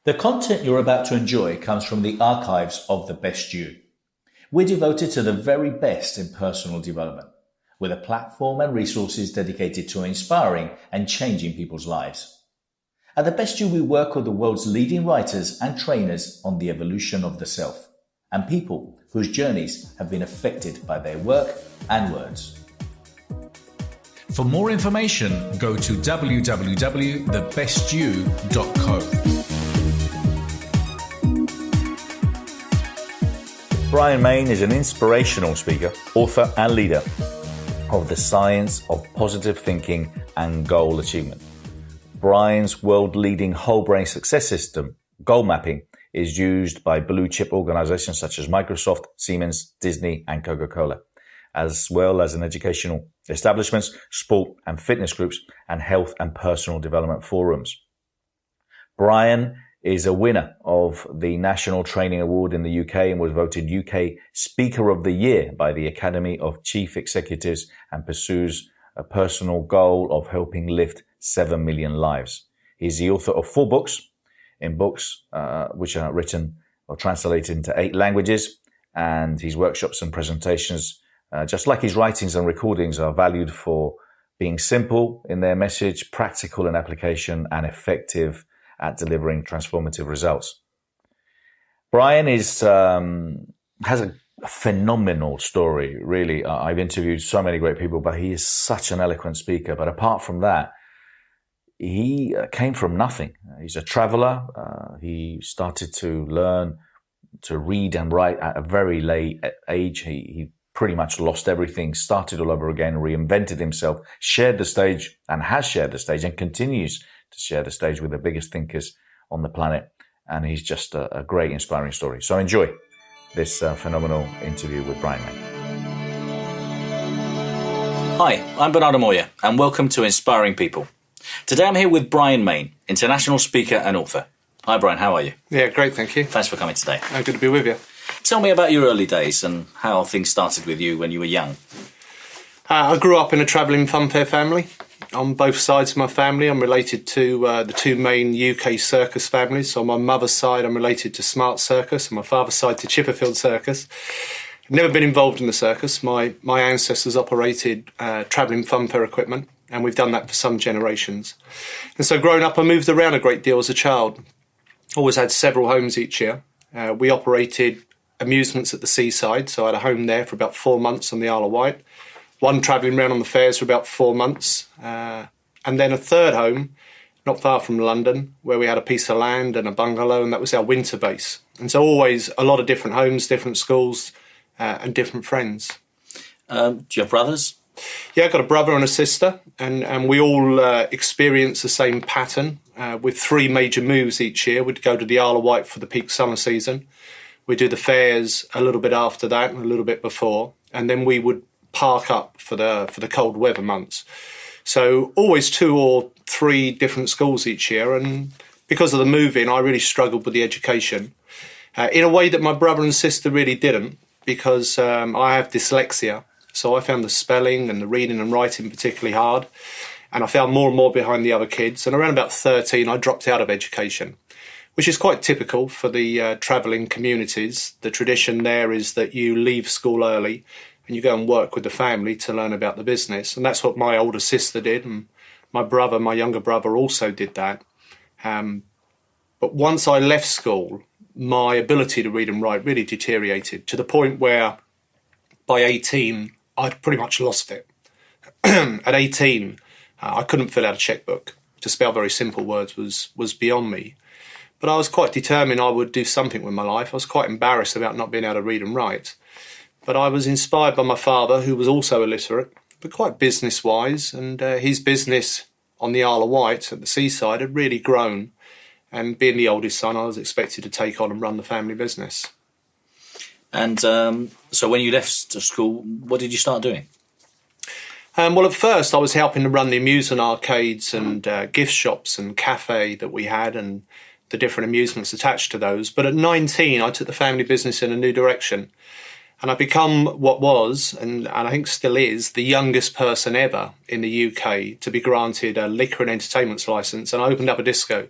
The content you're about to enjoy comes from the archives of The Best You. We're devoted to the very best in personal development, with a platform and resources dedicated to inspiring and changing people's lives. At The Best You, we work with the world's leading writers and trainers on the evolution of the self, and people whose journeys have been affected by their work and words. For more information, go to www.thebestyou.co. Brian Mayne is an inspirational speaker, author and leader of the science of positive thinking and goal achievement. Brian's world-leading whole brain success system, goal mapping, is used by blue-chip organizations such as Microsoft, Siemens, Disney and Coca-Cola, as well as in educational establishments, sport and fitness groups, and health and personal development forums. Brian is a winner of the National Training Award in the UK and was voted UK Speaker of the Year by the Academy of Chief Executives and pursues a personal goal of helping lift 7 million lives. He's the author of 4 books, which are written or translated into 8 languages, and his workshops and presentations, just like his writings and recordings, are valued for being simple in their message, practical in application, and effective at delivering transformative results. Brian has a phenomenal story, really. I've interviewed so many great people, but he is such an eloquent speaker. But apart from that, he came from nothing. He's a traveler. He started to learn to read and write at a very late age. He pretty much lost everything, started all over again, reinvented himself, shared the stage and has shared the stage and continues to share the stage with the biggest thinkers on the planet. And he's just a great, inspiring story. So enjoy this phenomenal interview with Brian Mayne. Hi, I'm Bernardo Moya, and welcome to Inspiring People. Today I'm here with Brian Mayne, international speaker and author. Hi Brian, how are you? Yeah, great, thank you. Thanks for coming today. Good to be with you. Tell me about your early days and how things started with you when you were young. I grew up in a travelling funfair family. On both sides of my family, I'm related to the 2 main UK circus families. So on my mother's side, I'm related to Smart Circus, and my father's side to Chipperfield Circus. I've never been involved in the circus. My ancestors operated travelling funfair equipment, and we've done that for some generations. And so growing up, I moved around a great deal as a child. Always had several homes each year. We operated amusements at the seaside, so I had a home there for about 4 months on the Isle of Wight. One travelling around on the fairs for about 4 months, and then a third home not far from London where we had a piece of land and a bungalow, and that was our winter base. And so always a lot of different homes, different schools and different friends. Do you have brothers? Yeah, I've got a brother and a sister, and we all experience the same pattern with 3 major moves each year. We'd go to the Isle of Wight for the peak summer season. We'd do the fairs a little bit after that and a little bit before, and then we would park up for the cold weather months. So always 2 or 3 different schools each year, and because of the moving, I really struggled with the education in a way that my brother and sister really didn't, because I have dyslexia, so I found the spelling and the reading and writing particularly hard, and I found more and more behind the other kids. And around about 13, I dropped out of education, which is quite typical for the travelling communities. The tradition there is that you leave school early and you go and work with the family to learn about the business. And that's what my older sister did, and my younger brother also did that. But once I left school, my ability to read and write really deteriorated to the point where by 18, I'd pretty much lost it. At 18, I couldn't fill out a checkbook. To spell very simple words was beyond me. But I was quite determined I would do something with my life. I was quite embarrassed about not being able to read and write. But I was inspired by my father, who was also illiterate, but quite business-wise, and his business on the Isle of Wight at the seaside had really grown. And being the oldest son, I was expected to take on and run the family business. And so when you left school, what did you start doing? Well, at first I was helping to run the amusement arcades and gift shops and cafe that we had, and the different amusements attached to those. But at 19, I took the family business in a new direction. And I become what was, and I think still is, the youngest person ever in the UK to be granted a liquor and entertainments licence. And I opened up a disco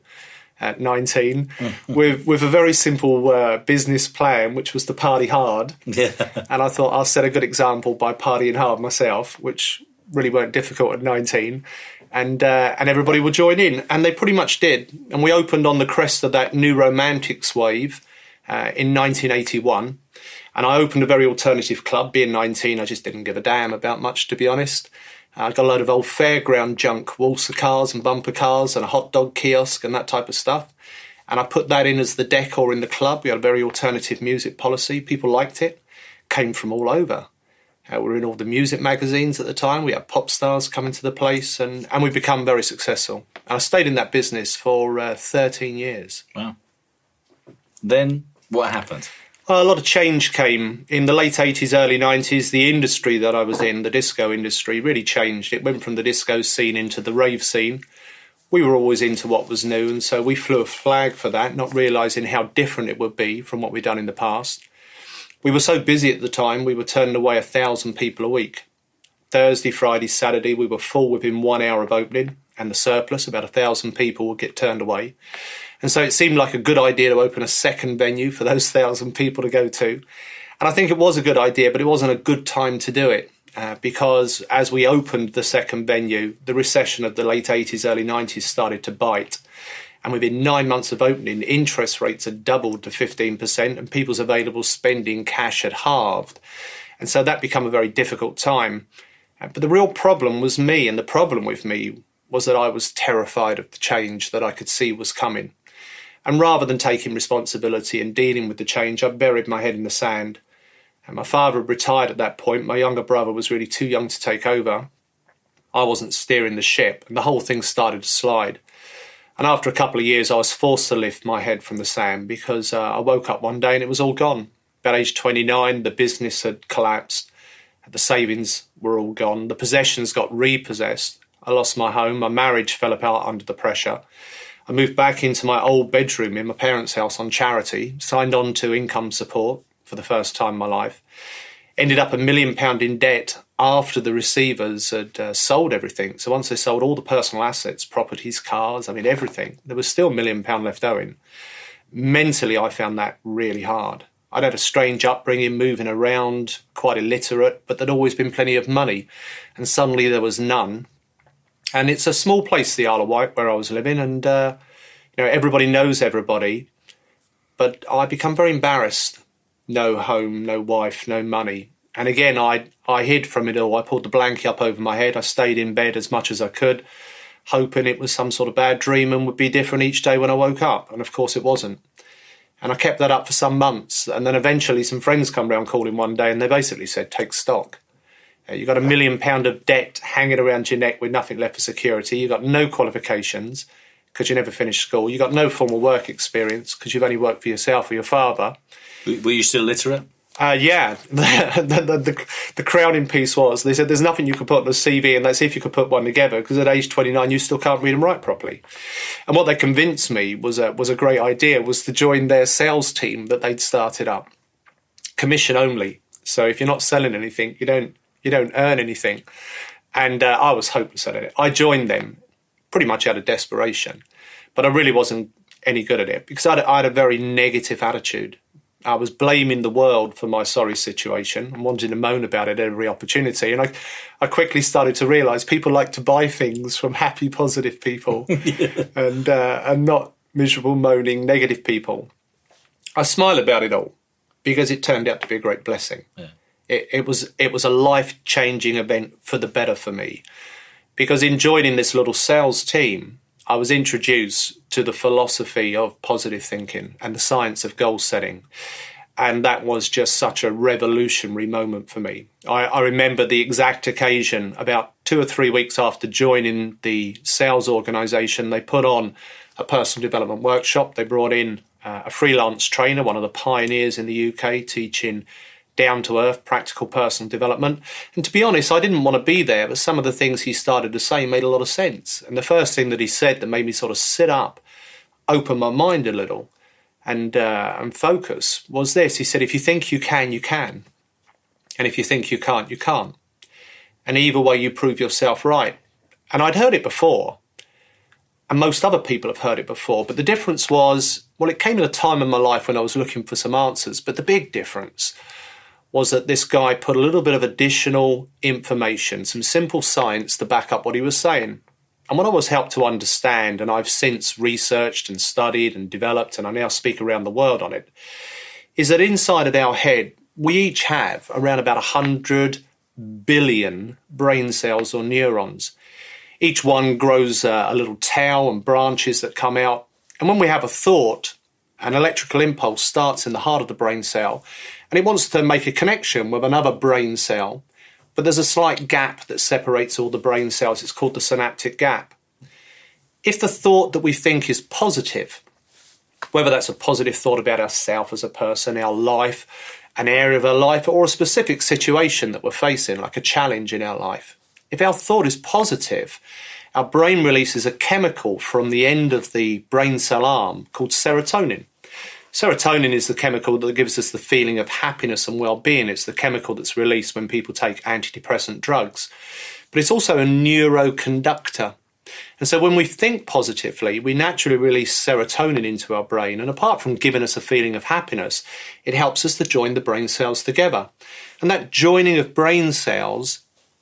at 19 with a very simple business plan, which was to party hard. Yeah. And I thought I'll set a good example by partying hard myself, which really weren't difficult at 19. And everybody would join in. And they pretty much did. And we opened on the crest of that new romantics wave in 1981. And I opened a very alternative club. Being 19, I just didn't give a damn about much, to be honest. I got a load of old fairground junk, waltzer cars and bumper cars and a hot dog kiosk and that type of stuff. And I put that in as the decor in the club. We had a very alternative music policy. People liked it. Came from all over. We were in all the music magazines at the time. We had pop stars coming to the place, and we've become very successful. And I stayed in that business for 13 years. Wow. Then what happened? A lot of change came. In the late 80s, early 90s, the industry that I was in, the disco industry, really changed. It went from the disco scene into the rave scene. We were always into what was new, and so we flew a flag for that, not realising how different it would be from what we'd done in the past. We were so busy at the time, we were turning away 1,000 people a week. Thursday, Friday, Saturday, we were full within 1 hour of opening, and the surplus, about 1,000 people, would get turned away. And so it seemed like a good idea to open a second venue for those 1,000 people to go to. And I think it was a good idea, but it wasn't a good time to do it because as we opened the second venue, the recession of the late 80s, early 90s started to bite. And within 9 months of opening, interest rates had doubled to 15% and people's available spending cash had halved. And so that became a very difficult time. But the real problem was me, and the problem with me was that I was terrified of the change that I could see was coming. And rather than taking responsibility and dealing with the change, I buried my head in the sand. And my father had retired at that point. My younger brother was really too young to take over. I wasn't steering the ship, and the whole thing started to slide. And after a couple of years, I was forced to lift my head from the sand because I woke up one day and it was all gone. About age 29, the business had collapsed. The savings were all gone. The possessions got repossessed. I lost my home. My marriage fell apart under the pressure. I moved back into my old bedroom in my parents' house on charity, signed on to income support for the first time in my life, ended up £1 million in debt after the receivers had sold everything. So once they sold all the personal assets, properties, cars, everything, there was still £1 million left owing. Mentally, I found that really hard. I'd had a strange upbringing, moving around, quite illiterate, but there'd always been plenty of money. And suddenly there was none. And it's a small place, the Isle of Wight, where I was living, and everybody knows everybody. But I become very embarrassed. No home, no wife, no money. And again, I hid from it all. I pulled the blanket up over my head. I stayed in bed as much as I could, hoping it was some sort of bad dream and would be different each day when I woke up. And of course it wasn't. And I kept that up for some months. And then eventually some friends come round calling one day and they basically said, take stock. You've got £1 million of debt hanging around your neck with nothing left for security. You've got no qualifications because you never finished school. You've got no formal work experience because you've only worked for yourself or your father. Were you still literate? Yeah. The crowning piece was, they said, there's nothing you could put on a CV and let's see if you could put one together because at age 29 you still can't read and write properly. And what they convinced me was a great idea, was to join their sales team that they'd started up. Commission only. So if you're not selling anything, you don't earn anything. And I was hopeless at it. I joined them pretty much out of desperation. But I really wasn't any good at it because I had a very negative attitude. I was blaming the world for my sorry situation and wanting to moan about it at every opportunity. And I quickly started to realise people like to buy things from happy, positive people and not miserable, moaning, negative people. I smile about it all because it turned out to be a great blessing. Yeah. It was a life-changing event for the better for me because in joining this little sales team, I was introduced to the philosophy of positive thinking and the science of goal setting. And that was just such a revolutionary moment for me. I remember the exact occasion about 2 or 3 weeks after joining the sales organisation. They put on a personal development workshop. They brought in a freelance trainer, one of the pioneers in the UK, teaching down-to-earth, practical personal development. And to be honest, I didn't want to be there, but some of the things he started to say made a lot of sense. And the first thing that he said that made me sort of sit up, open my mind a little, and focus was this. He said, if you think you can, you can. And if you think you can't, you can't. And either way, you prove yourself right. And I'd heard it before. and most other people have heard it before, but the difference was, well, it came at a time in my life when I was looking for some answers, but the big difference was that this guy put a little bit of additional information, some simple science to back up what he was saying. And what I was helped to understand, and I've since researched and studied and developed, and I now speak around the world on it, is that inside of our head, we each have around about 100 billion brain cells or neurons. Each one grows a little tail and branches that come out. And when we have a thought, an electrical impulse starts in the heart of the brain cell, and it wants to make a connection with another brain cell. But there's a slight gap that separates all the brain cells. It's called the synaptic gap. If the thought that we think is positive, whether that's a positive thought about ourselves as a person, our life, an area of our life, or a specific situation that we're facing, like a challenge in our life, if our thought is positive, our brain releases a chemical from the end of the brain cell arm called serotonin. Serotonin is the chemical that gives us the feeling of happiness and well-being. It's the chemical that's released when people take antidepressant drugs. But it's also a neuroconductor. And so when we think positively, we naturally release serotonin into our brain. And apart from giving us a feeling of happiness, it helps us to join the brain cells together. And that joining of brain cells,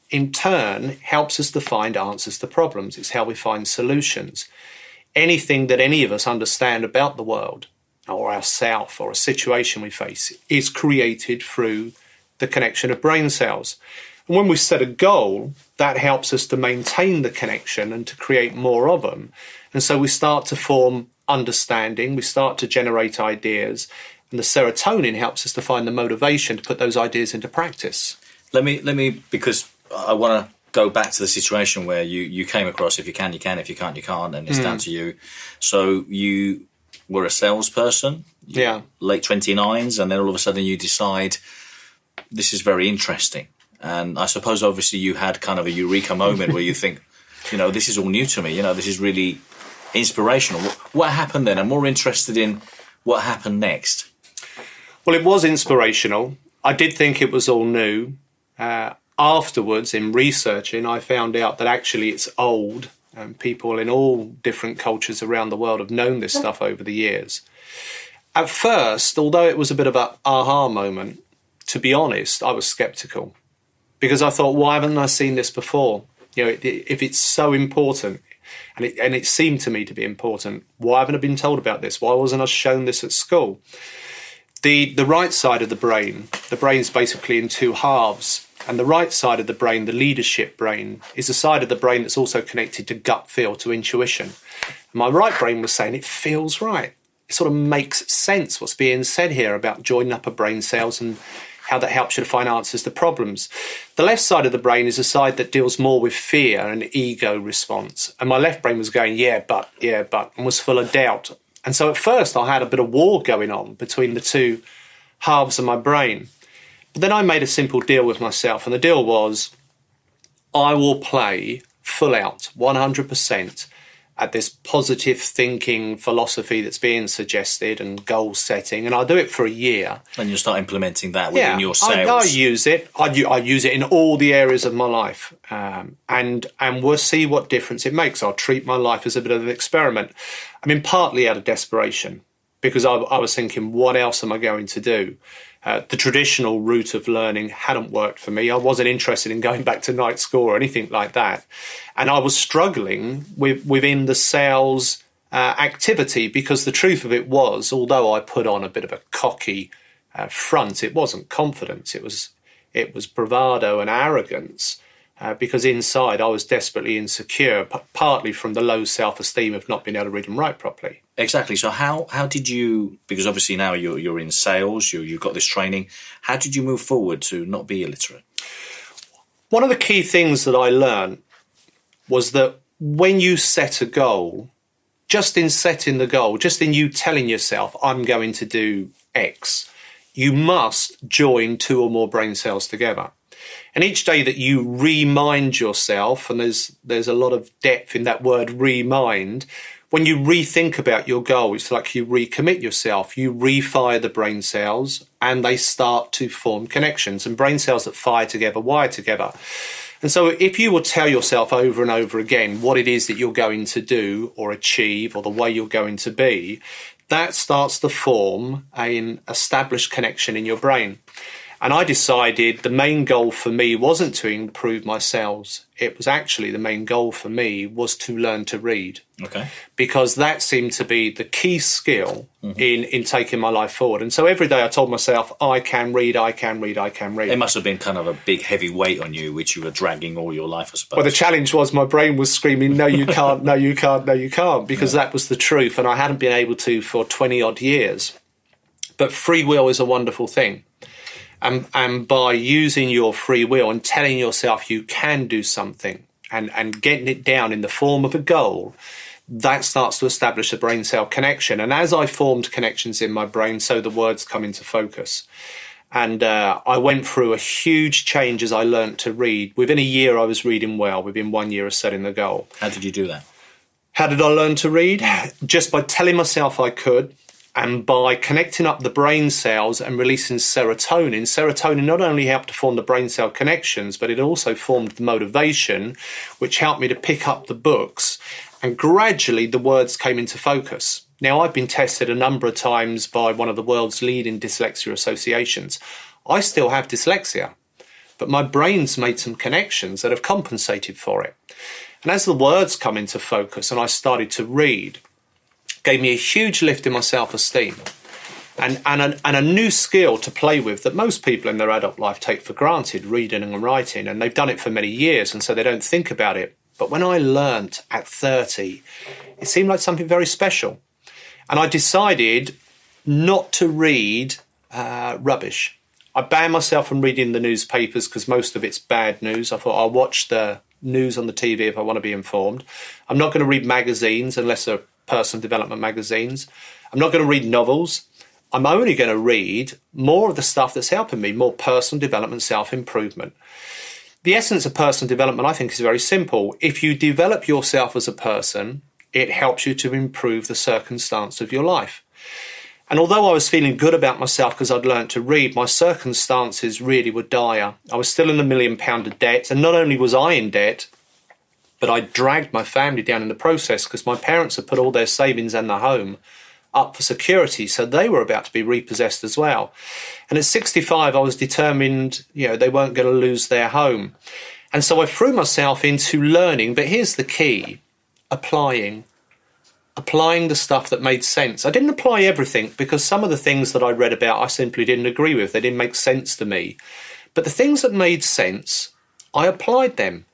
in turn, helps us to find answers to problems. It's how we find solutions. Anything that any of us understand about the world, or ourself, or a situation we face, is created through the connection of brain cells. And when we set a goal, that helps us to maintain the connection and to create more of them. And so we start to form understanding, we start to generate ideas, and the serotonin helps us to find the motivation to put those ideas into practice. Let me, because I want to go back to the situation where you came across, if you can, you can, if you can't, you can't, and it's down to you. So you were a salesperson, late 29s, and then all of a sudden you decide this is very interesting. And I suppose obviously you had kind of a eureka moment where you think, this is all new to me, this is really inspirational. What happened then? I'm more interested in what happened next. Well, it was inspirational. I did think it was all new. Afterwards, in researching, I found out that actually it's old. And people in all different cultures around the world have known this stuff over the years. At first, although it was a bit of an aha moment, to be honest, I was skeptical. Because I thought, why haven't I seen this before? If it's so important, and it seemed to me to be important, why haven't I been told about this? Why wasn't I shown this at school? The right side of the brain's basically in two halves. And the right side of the brain, the leadership brain, is the side of the brain that's also connected to gut feel, to intuition. And my right brain was saying it feels right. It sort of makes sense what's being said here about joining up of brain cells and how that helps you to find answers to problems. The left side of the brain is the side that deals more with fear and ego response. And my left brain was going, yeah, but, and was full of doubt. And so at first I had a bit of war going on between the two halves of my brain. But then I made a simple deal with myself, and the deal was I will play full out, 100%, at this positive thinking philosophy that's being suggested and goal setting, and I'll do it for a year. And you'll start implementing that within your sales. I use it. I use it in all the areas of my life, and we'll see what difference it makes. I'll treat my life as a bit of an experiment. I mean, partly out of desperation, because I was thinking, what else am I going to do? The traditional route of learning hadn't worked for me. I wasn't interested in going back to night school or anything like that. And I was struggling within the sales activity, because the truth of it was, although I put on a bit of a cocky front, it wasn't confidence. It was bravado and arrogance, because inside I was desperately insecure, partly from the low self-esteem of not being able to read and write properly. Exactly. So how did you, because obviously now you're in sales, you've got this training, how did you move forward to not be illiterate? One of the key things that I learned was that when you set a goal, just in setting the goal, just in you telling yourself, I'm going to do X, you must join two or more brain cells together. And each day that you remind yourself, and there's a lot of depth in that word remind, when you rethink about your goal, it's like you recommit yourself, you refire the brain cells, and they start to form connections. And brain cells that fire together, wire together. And so if you will tell yourself over and over again what it is that you're going to do or achieve or the way you're going to be, that starts to form an established connection in your brain. And I decided the main goal for me wasn't to improve my sales. It was actually the main goal for me was to learn to read. Okay. Because that seemed to be the key skill in taking my life forward. And so every day I told myself, I can read, I can read, I can read. It must have been kind of a big heavy weight on you, which you were dragging all your life, I suppose. Well, the challenge was my brain was screaming, no, you can't, no, you can't, no, you can't, because that was the truth. And I hadn't been able to for 20 odd years. But free will is a wonderful thing. And by using your free will and telling yourself you can do something and getting it down in the form of a goal, that starts to establish a brain cell connection. And as I formed connections in my brain, so the words come into focus. And I went through a huge change as I learned to read. Within a year, I was reading well. Within 1 year of setting the goal. How did you do that? How did I learn to read? Just by telling myself I could. And by connecting up the brain cells and releasing serotonin. Serotonin not only helped to form the brain cell connections, but it also formed the motivation, which helped me to pick up the books. And gradually the words came into focus. Now, I've been tested a number of times by one of the world's leading dyslexia associations. I still have dyslexia, but my brain's made some connections that have compensated for it. And as the words come into focus and I started to read, gave me a huge lift in my self-esteem and a new skill to play with that most people in their adult life take for granted, reading and writing, and they've done it for many years and so they don't think about it. But when I learnt at 30, it seemed like something very special. And I decided not to read rubbish. I banned myself from reading the newspapers because most of it's bad news. I thought I'll watch the news on the TV if I want to be informed. I'm not going to read magazines unless they're personal development magazines. I'm not going to read novels. I'm only going to read more of the stuff that's helping me, more personal development, self-improvement. The essence of personal development, I think, is very simple. If you develop yourself as a person, it helps you to improve the circumstance of your life. And although I was feeling good about myself because I'd learned to read, my circumstances really were dire. I was still in £1 million debt, and not only was I in debt, but I dragged my family down in the process because my parents had put all their savings and their home up for security, so they were about to be repossessed as well. And at 65, I was determined, they weren't going to lose their home. And so I threw myself into learning, but here's the key, applying the stuff that made sense. I didn't apply everything because some of the things that I read about I simply didn't agree with. They didn't make sense to me. But the things that made sense, I applied them.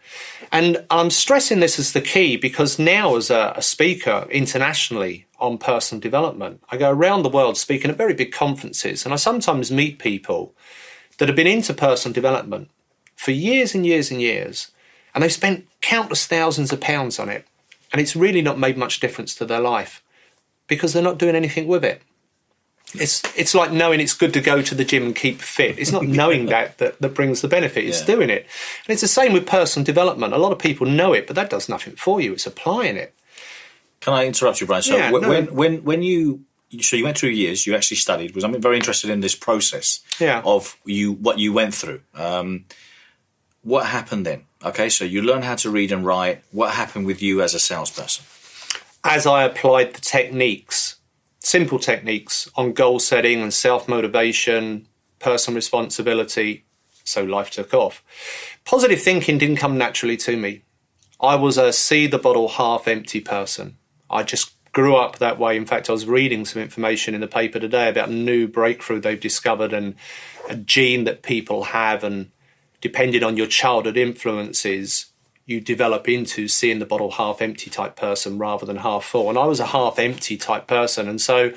And I'm stressing this as the key because now as a speaker internationally on personal development, I go around the world speaking at very big conferences, and I sometimes meet people that have been into personal development for years and years and years, and they've spent countless thousands of pounds on it, and it's really not made much difference to their life because they're not doing anything with it. It's like knowing it's good to go to the gym and keep fit. It's not knowing that brings the benefit. It's doing it. And it's the same with personal development. A lot of people know it, but that does nothing for you. It's applying it. Can I interrupt you, Brian? So when you went through years, you actually studied, because I'm very interested in this process of what you went through. What happened then? Okay, so you learned how to read and write. What happened with you as a salesperson? As I applied the techniques, simple techniques on goal setting and self-motivation, personal responsibility, so life took off. Positive thinking didn't come naturally to me. I was a see the bottle half empty person. I just grew up that way. In fact, I was reading some information in the paper today about a new breakthrough they've discovered and a gene that people have, and depending on your childhood influences, you develop into seeing the bottle half empty type person rather than half full. And I was a half empty type person. And so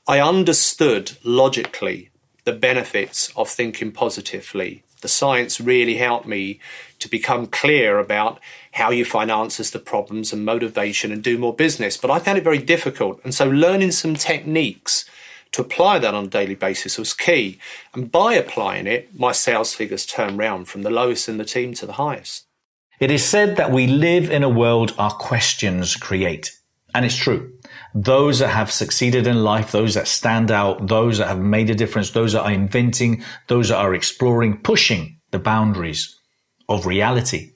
I understood logically the benefits of thinking positively. The science really helped me to become clear about how you find answers to problems and motivation and do more business. But I found it very difficult. And so learning some techniques to apply that on a daily basis was key. And by applying it, my sales figures turned round from the lowest in the team to the highest. It is said that we live in a world our questions create. And it's true. Those that have succeeded in life, those that stand out, those that have made a difference, those that are inventing, those that are exploring, pushing the boundaries of reality,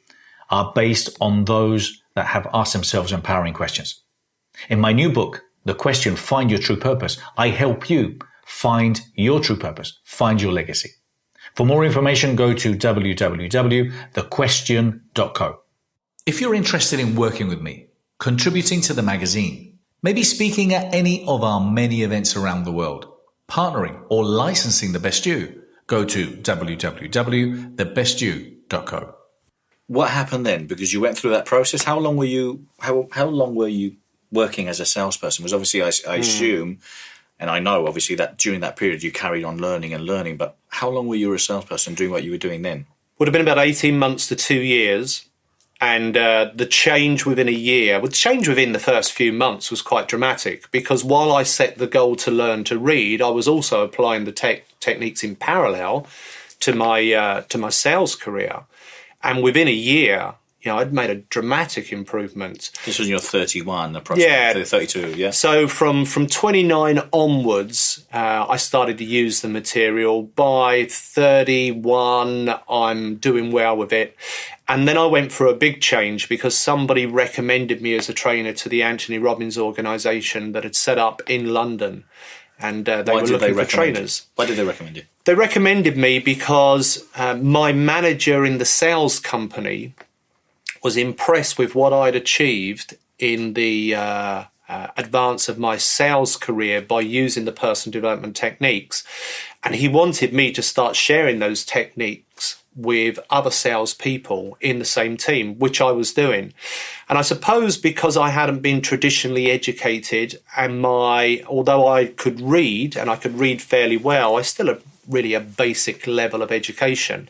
are based on those that have asked themselves empowering questions. In my new book, The Question, Find Your True Purpose, I help you find your true purpose, find your legacy. For more information, go to www.thequestion.co. If you're interested in working with me, contributing to the magazine, maybe speaking at any of our many events around the world, partnering or licensing The Best You, go to www.thebestyou.co. What happened then? Because you went through that process. How long were you working as a salesperson? Because obviously I assume, and I know obviously that during that period you carried on learning, but how long were you a salesperson doing what you were doing then? Would have been about 18 months to 2 years. And the change within a year, the change within the first few months was quite dramatic, because while I set the goal to learn to read, I was also applying the techniques in parallel to my sales career. And within a year, I'd made a dramatic improvement. This was when you're 31, approximately 32, yeah? So from 29 onwards, I started to use the material. By 31, I'm doing well with it. And then I went for a big change because somebody recommended me as a trainer to the Anthony Robbins organisation that had set up in London. And they were looking for trainers. Why did they recommend you? They recommended me because my manager in the sales company was impressed with what I'd achieved in the advance of my sales career by using the personal development techniques. And he wanted me to start sharing those techniques with other salespeople in the same team, which I was doing. And I suppose because I hadn't been traditionally educated and although I could read and I could read fairly well, I still had really a basic level of education.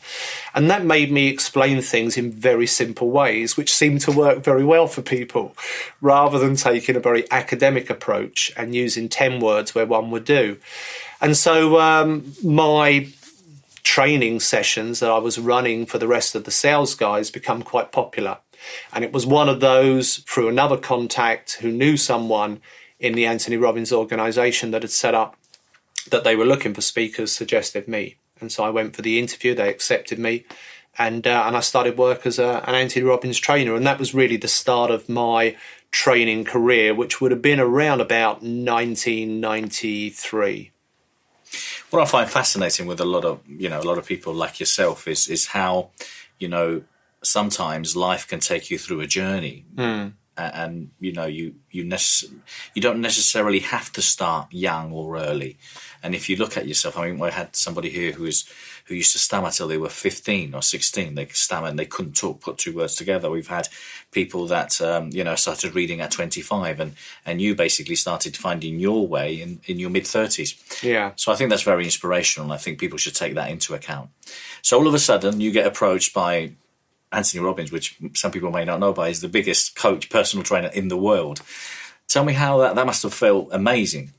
And that made me explain things in very simple ways, which seemed to work very well for people, rather than taking a very academic approach and using 10 words where one would do. And so my training sessions that I was running for the rest of the sales guys become quite popular. And it was one of those, through another contact who knew someone in the Anthony Robbins organisation that had set up, that they were looking for speakers, suggested me. And so I went for the interview, they accepted me, and I started work as an Anthony Robbins trainer. And that was really the start of my training career, which would have been around about 1993. What I find fascinating with a lot of people like yourself is how, sometimes life can take you through a journey. And you don't necessarily have to start young or early. And if you look at yourself, I had somebody here who used to stammer till they were 15 or 16. They stammered and they couldn't put two words together. We've had people that started reading at 25, and you basically started finding your way in your mid 30s. Yeah. So I think that's very inspirational. I think people should take that into account. So all of a sudden, you get approached by Anthony Robbins, which some people may not know about, is the biggest coach, personal trainer in the world. Tell me how that must have felt amazing.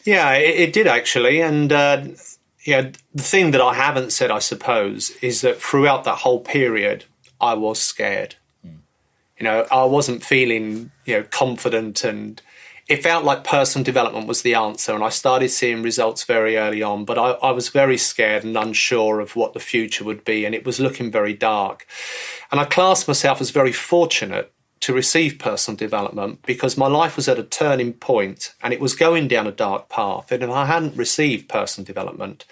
Yeah, it did actually. And the thing that I haven't said, I suppose, is that throughout that whole period, I was scared. I wasn't feeling, confident, and it felt like personal development was the answer. And I started seeing results very early on, but I was very scared and unsure of what the future would be. And it was looking very dark. And I classed myself as very fortunate to receive personal development because my life was at a turning point and it was going down a dark path. And if I hadn't received personal development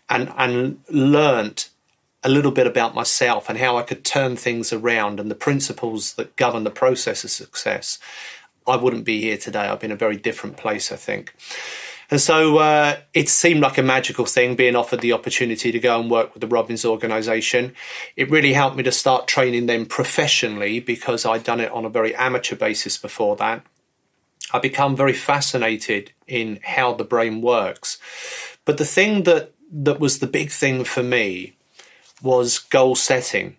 and learnt a little bit about myself and how I could turn things around and the principles that govern the process of success, I wouldn't be here today. I'd be in a very different place, I think. And so it seemed like a magical thing being offered the opportunity to go and work with the Robbins organisation. It really helped me to start training them professionally because I'd done it on a very amateur basis before that. I become very fascinated in how the brain works. But the thing that was the big thing for me was goal setting.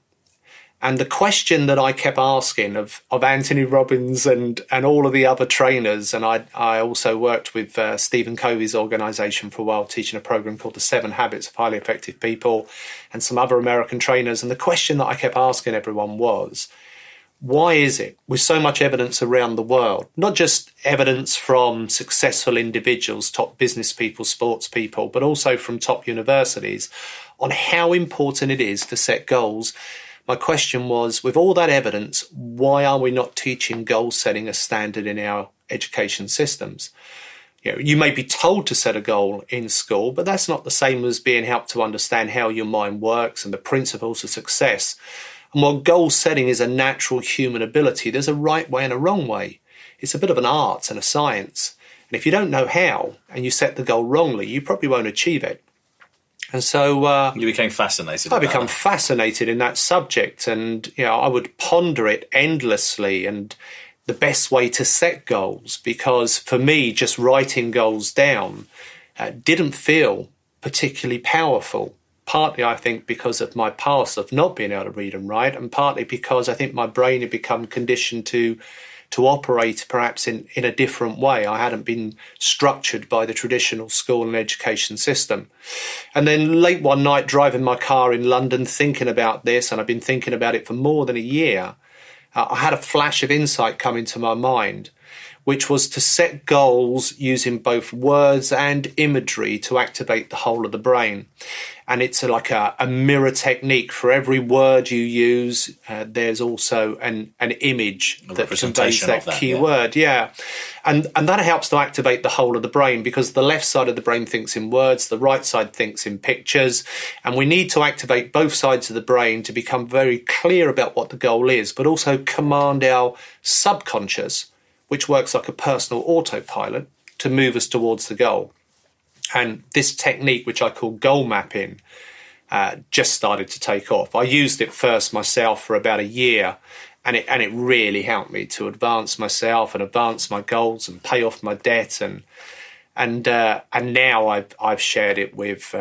And the question that I kept asking of Anthony Robbins and all of the other trainers, and I also worked with Stephen Covey's organisation for a while, teaching a program called The 7 Habits of Highly Effective People, and some other American trainers. And the question that I kept asking everyone was, why is it, with so much evidence around the world, not just evidence from successful individuals, top business people, sports people, but also from top universities, on how important it is to set goals, my question was, with all that evidence, why are we not teaching goal setting as standard in our education systems? You may be told to set a goal in school, but that's not the same as being helped to understand how your mind works and the principles of success. And while goal setting is a natural human ability, there's a right way and a wrong way. It's a bit of an art and a science. And if you don't know how and you set the goal wrongly, you probably won't achieve it. And so you became fascinated. I become fascinated in that subject, and I would ponder it endlessly and the best way to set goals, because for me, just writing goals down didn't feel particularly powerful. Partly, I think, because of my past of not being able to read and write, and partly because I think my brain had become conditioned to operate perhaps in a different way. I hadn't been structured by the traditional school and education system. And then late one night, driving my car in London, thinking about this, and I've been thinking about it for more than a year, I had a flash of insight come into my mind, which was to set goals using both words and imagery to activate the whole of the brain. And it's like a mirror technique. For every word you use, there's also an image that conveys that key word. Yeah. And that helps to activate the whole of the brain, because the left side of the brain thinks in words, the right side thinks in pictures. And we need to activate both sides of the brain to become very clear about what the goal is, but also command our subconscious, which works like a personal autopilot, to move us towards the goal. And this technique, which I call goal mapping, just started to take off. I used it first myself for about a year, and it really helped me to advance myself and advance my goals and pay off my debt. And now I've shared it with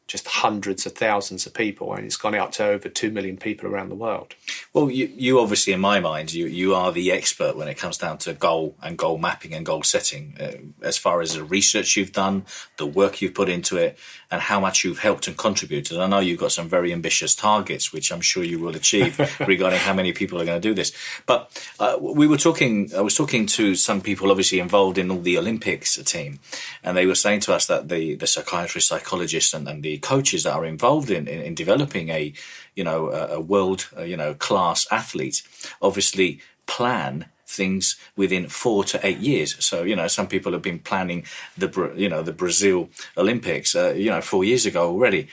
just hundreds of thousands of people, and it's gone out to over 2 million people around the world. Well, you obviously, in my mind, you are the expert when it comes down to goal and goal mapping and goal setting, as far as the research you've done, the work you've put into it, and how much you've helped and contributed. I know you've got some very ambitious targets, which I'm sure you will achieve regarding how many people are going to do this. But I was talking to some people obviously involved in all the Olympics team, and they were saying to us that the psychiatrists, psychologists, and the coaches that are involved in developing a world class athlete obviously plan things within 4 to 8 years. So some people have been planning the Brazil Olympics 4 years ago already,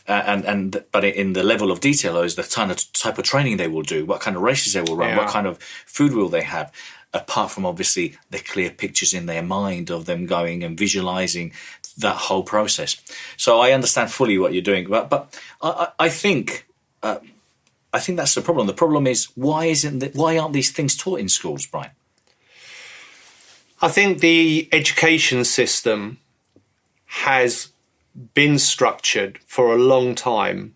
but in the level of detail is the type of training they will do, what kind of races they will run, what kind of food will they have, apart from obviously the clear pictures in their mind of them going and visualizing that whole process. So I understand fully what you're doing, but I think that's the problem. The problem is, why aren't these things taught in schools, Brian? I think the education system has been structured for a long time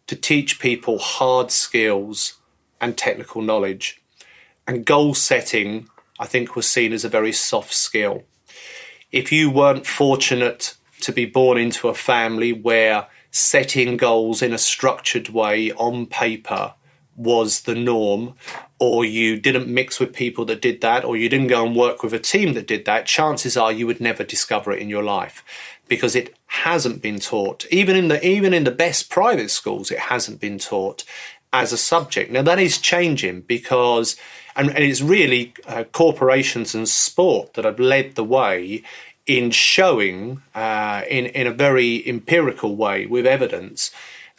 to teach people hard skills and technical knowledge. And goal setting, I think, was seen as a very soft skill. If you weren't fortunate to be born into a family where setting goals in a structured way on paper was the norm, or you didn't mix with people that did that, or you didn't go and work with a team that did that, chances are you would never discover it in your life, because it hasn't been taught. Even in the best private schools, it hasn't been taught as a subject. Now that is changing, because and it's really corporations and sport that have led the way in showing in a very empirical way with evidence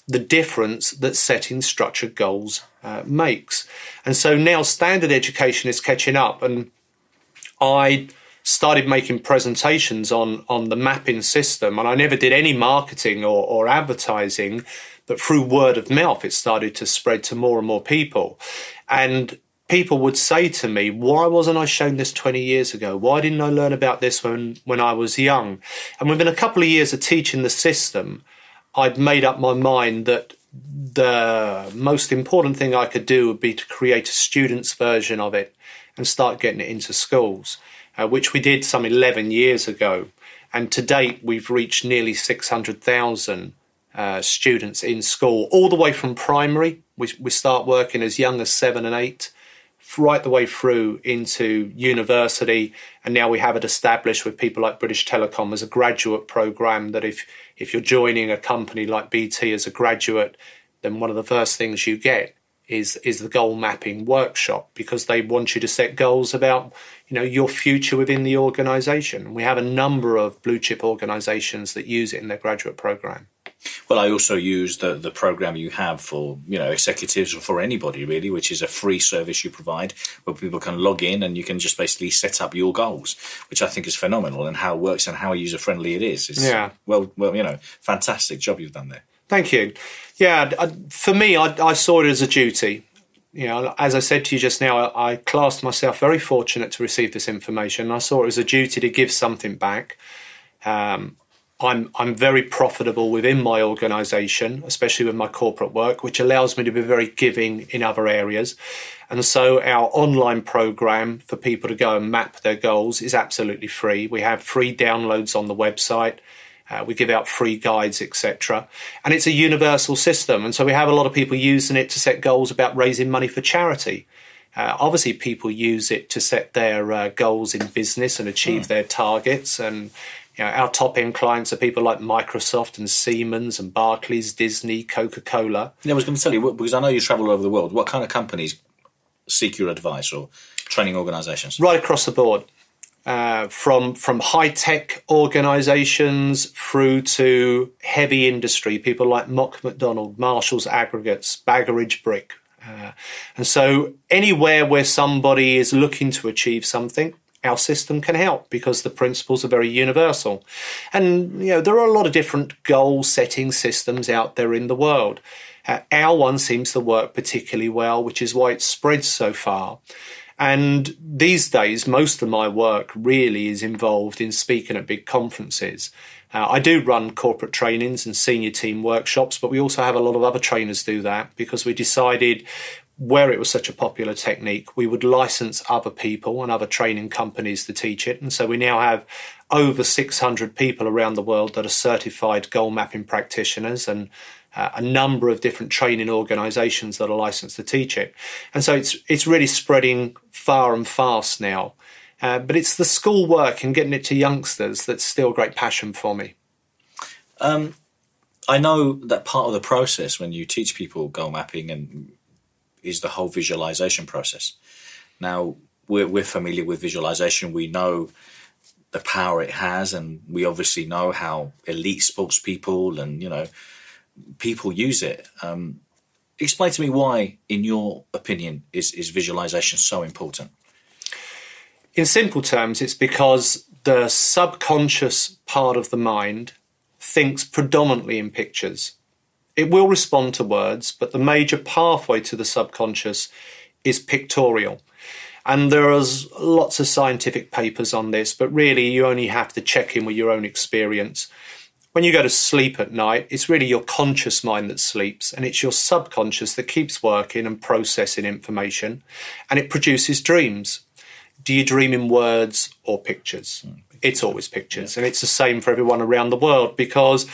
the difference that setting structured goals makes. And so now standard education is catching up, and I started making presentations on the mapping system, and I never did any marketing or advertising, but through word of mouth it started to spread to more and more people. And people would say to me, why wasn't I shown this 20 years ago? Why didn't I learn about this when I was young? And within a couple of years of teaching the system, I'd made up my mind that the most important thing I could do would be to create a student's version of it and start getting it into schools, which we did some 11 years ago. And to date, we've reached nearly 600,000 students in school, all the way from primary. We start working as young as 7 and 8, right the way through into university, and now we have it established with people like British Telecom as a graduate program, that if you're joining a company like BT as a graduate, then one of the first things you get is the goal mapping workshop, because they want you to set goals about, your future within the organisation. We have a number of blue chip organisations that use it in their graduate programme. Well, I also use the program you have for, executives or for anybody really, which is a free service you provide where people can log in and you can just basically set up your goals, which I think is phenomenal, and how it works and how user friendly it is. It's, well, fantastic job you've done there. Thank you. Yeah, for me, I saw it as a duty. As I said to you just now, I classed myself very fortunate to receive this information. I saw it as a duty to give something back. I'm very profitable within my organisation, especially with my corporate work, which allows me to be very giving in other areas. And so our online programme for people to go and map their goals is absolutely free. We have free downloads on the website. We give out free guides, etc. And it's a universal system. And so we have a lot of people using it to set goals about raising money for charity. Obviously, people use it to set their goals in business and achieve their targets. And our top-end clients are people like Microsoft and Siemens and Barclays, Disney, Coca-Cola. I was going to tell you, because I know you travel all over the world, what kind of companies seek your advice, or training organisations? Right across the board. From high-tech organisations through to heavy industry, people like Mock McDonald, Marshall's Aggregates, Baggeridge Brick. And so anywhere where somebody is looking to achieve something, our system can help, because the principles are very universal. And, there are a lot of different goal-setting systems out there in the world. Our one seems to work particularly well, which is why it's spread so far. And these days, most of my work really is involved in speaking at big conferences. I do run corporate trainings and senior team workshops, but we also have a lot of other trainers do that, because we decided, where it was such a popular technique, we would license other people and other training companies to teach it. And so we now have over 600 people around the world that are certified goal mapping practitioners, and a number of different training organisations that are licensed to teach it. And so it's really spreading far and fast now. But it's the school work and getting it to youngsters that's still a great passion for me. I know that part of the process when you teach people goal mapping is the whole visualisation process. Now, we're familiar with visualisation. We know the power it has, and we obviously know how elite sports people and, people use it. Explain to me why, in your opinion, is visualization so important? In simple terms, it's because the subconscious part of the mind thinks predominantly in pictures. It will respond to words, but the major pathway to the subconscious is pictorial. And there is lots of scientific papers on this, but really you only have to check in with your own experience. When you go to sleep at night, it's really your conscious mind that sleeps, and it's your subconscious that keeps working and processing information, and it produces dreams. Do you dream in words or pictures? It's always pictures, and it's the same for everyone around the world, because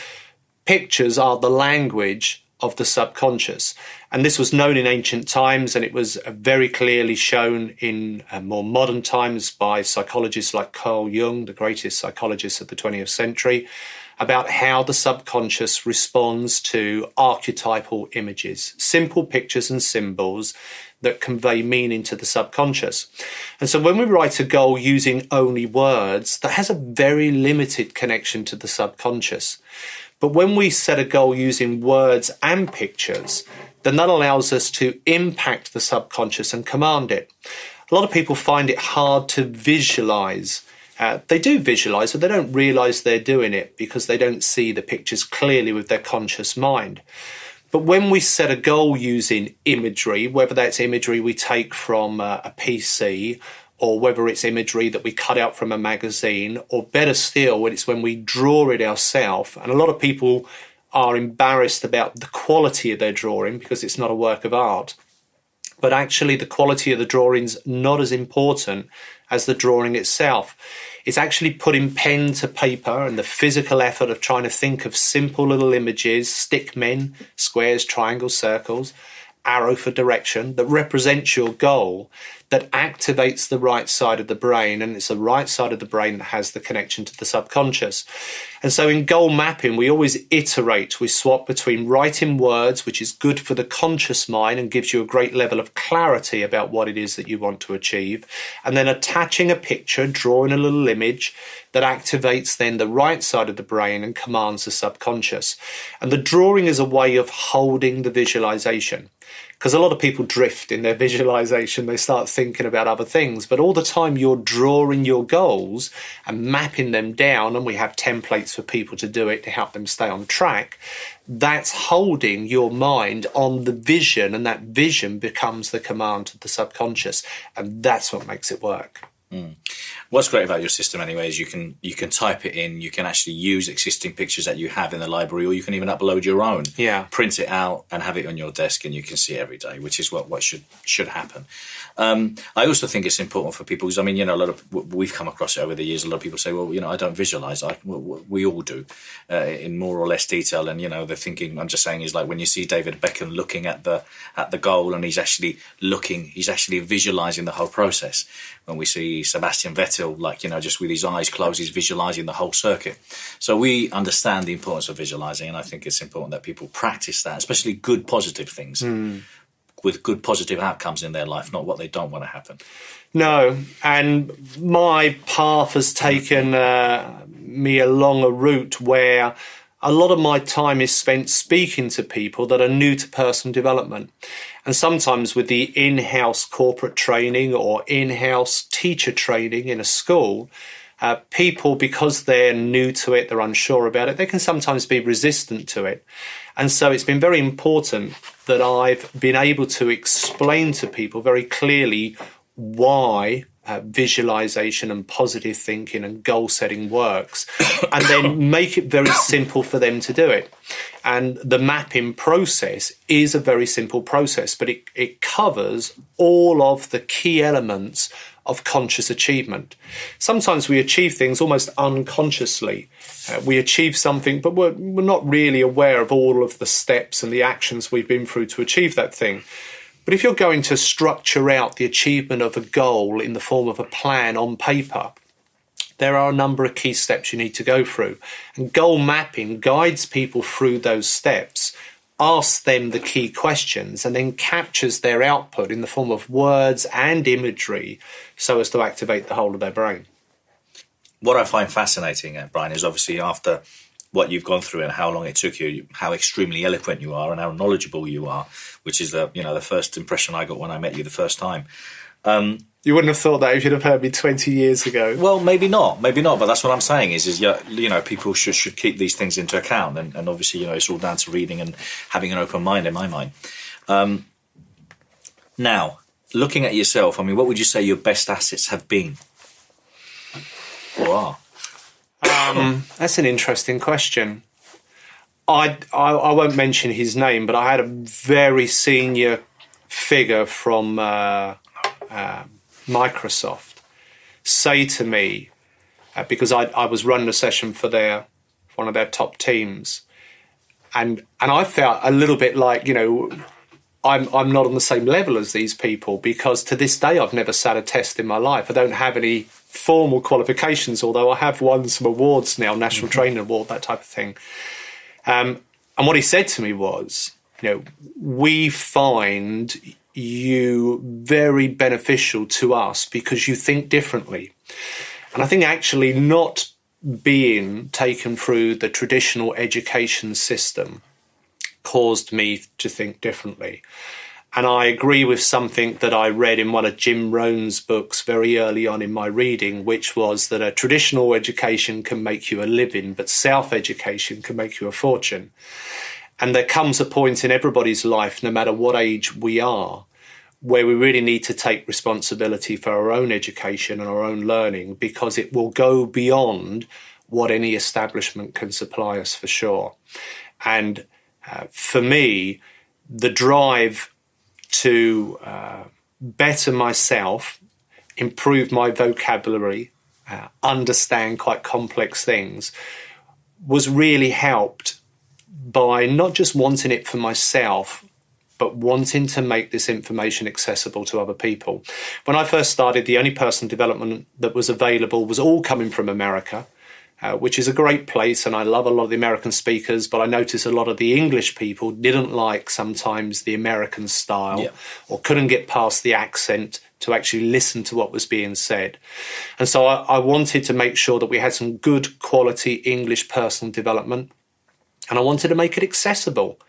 pictures are the language of the subconscious. And this was known in ancient times, and it was very clearly shown in more modern times by psychologists like Carl Jung, the greatest psychologist of the 20th century, about how the subconscious responds to archetypal images, simple pictures and symbols that convey meaning to the subconscious. And so when we write a goal using only words, that has a very limited connection to the subconscious. But when we set a goal using words and pictures, then that allows us to impact the subconscious and command it. A lot of people find it hard to visualize. They do visualize, but they don't realize they're doing it because they don't see the pictures clearly with their conscious mind. But when we set a goal using imagery, whether that's imagery we take from a PC, or whether it's imagery that we cut out from a magazine, or better still, it's when we draw it ourselves. And a lot of people are embarrassed about the quality of their drawing because it's not a work of art. But actually the quality of the drawing's not as important as the drawing itself. It's actually putting pen to paper and the physical effort of trying to think of simple little images, stick men, squares, triangles, circles, arrow for direction that represents your goal, that activates the right side of the brain, and it's the right side of the brain that has the connection to the subconscious. And so in goal mapping, we always iterate. We swap between writing words, which is good for the conscious mind and gives you a great level of clarity about what it is that you want to achieve, and then attaching a picture, drawing a little image that activates then the right side of the brain and commands the subconscious. And the drawing is a way of holding the visualization, because a lot of people drift in their visualization. They start thinking about other things, but all the time you're drawing your goals and mapping them down, and we have templates for people to do it to help them stay on track. That's holding your mind on the vision, and that vision becomes the command to the subconscious, and that's what makes it work. What's great about your system anyway is you can type it in, you can actually use existing pictures that you have in the library, or you can even upload your own, print it out and have it on your desk, and you can see it every day, which is what should happen. I also think it's important for people, because I mean, a lot of, we've come across it over the years, a lot of people say, well, I don't visualize. We all do, in more or less detail, and the thinking I'm just saying is like when you see David Beckham looking at the goal, and he's actually visualizing the whole process. When we see Sebastian Vettel, just with his eyes closed, he's visualizing the whole circuit. So we understand the importance of visualizing, and I think it's important that people practice that, especially good positive things with good positive outcomes in their life, not what they don't want to happen. No, and my path has taken me along a route where a lot of my time is spent speaking to people that are new to personal development. And sometimes with the in-house corporate training or in-house teacher training in a school, people, because they're new to it, they're unsure about it, they can sometimes be resistant to it. And so it's been very important that I've been able to explain to people very clearly why visualization and positive thinking and goal setting works, and then make it very simple for them to do it. And the mapping process is a very simple process, but it covers all of the key elements of conscious achievement. Sometimes we achieve things almost unconsciously. We achieve something, but we're not really aware of all of the steps and the actions we've been through to achieve that thing. But if you're going to structure out the achievement of a goal in the form of a plan on paper, there are a number of key steps you need to go through. And goal mapping guides people through those steps, asks them the key questions, and then captures their output in the form of words and imagery so as to activate the whole of their brain. What I find fascinating, Brian, is obviously after what you've gone through and how long it took you, how extremely eloquent you are and how knowledgeable you are, which is the first impression I got when I met you the first time. You wouldn't have thought that if you'd have heard me 20 years ago. Well, maybe not, but that's what I'm saying is people should keep these things into account, and obviously, it's all down to reading and having an open mind in my mind. Now, looking at yourself, I mean, what would you say your best assets have been or are? That's an interesting question. I won't mention his name, but I had a very senior figure from Microsoft say to me, because I was running a session for one of their top teams, and I felt a little bit like, I'm not on the same level as these people, because to this day I've never sat a test in my life. I don't have any formal qualifications, although I have won some awards now, National Training Award, that type of thing. And what he said to me was, we find you very beneficial to us because you think differently. And I think actually not being taken through the traditional education system caused me to think differently. And I agree with something that I read in one of Jim Rohn's books very early on in my reading, which was that a traditional education can make you a living, but self-education can make you a fortune. And there comes a point in everybody's life, no matter what age we are, where we really need to take responsibility for our own education and our own learning, because it will go beyond what any establishment can supply us, for sure. And for me, the drive to better myself, improve my vocabulary, understand quite complex things, was really helped by not just wanting it for myself, but wanting to make this information accessible to other people. When I first started, the only personal development that was available was all coming from America, which is a great place, and I love a lot of the American speakers, but I noticed a lot of the English people didn't like sometimes the American style, or couldn't get past the accent to actually listen to what was being said. And so I wanted to make sure that we had some good quality English personal development, and I wanted to make it accessible.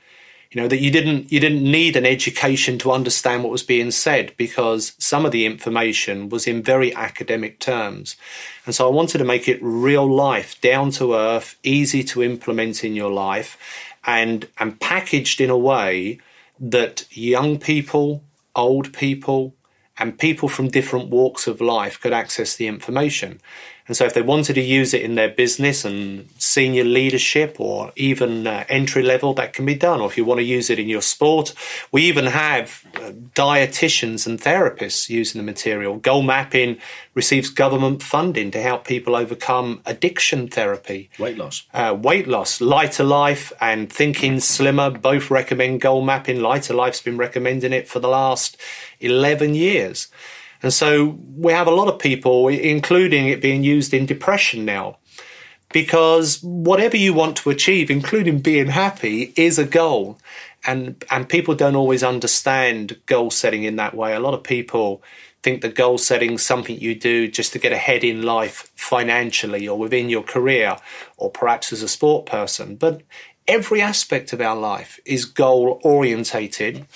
You know, that you didn't need an education to understand what was being said, because some of the information was in very academic terms. And so I wanted to make it real life, down to earth, easy to implement in your life, and packaged in a way that young people, old people, and people from different walks of life could access the information. And so if they wanted to use it in their business and senior leadership, or even entry level, that can be done. Or if you want to use it in your sport, we even have dietitians and therapists using the material. Goal mapping receives government funding to help people overcome addiction therapy. Weight loss. Lighter Life and Thinking Slimmer both recommend goal mapping. Lighter Life's been recommending it for the last 11 years. And so we have a lot of people, including it being used in depression now, because whatever you want to achieve, including being happy, is a goal. And people don't always understand goal setting in that way. A lot of people think that goal setting is something you do just to get ahead in life financially, or within your career, or perhaps as a sport person. But every aspect of our life is goal orientated.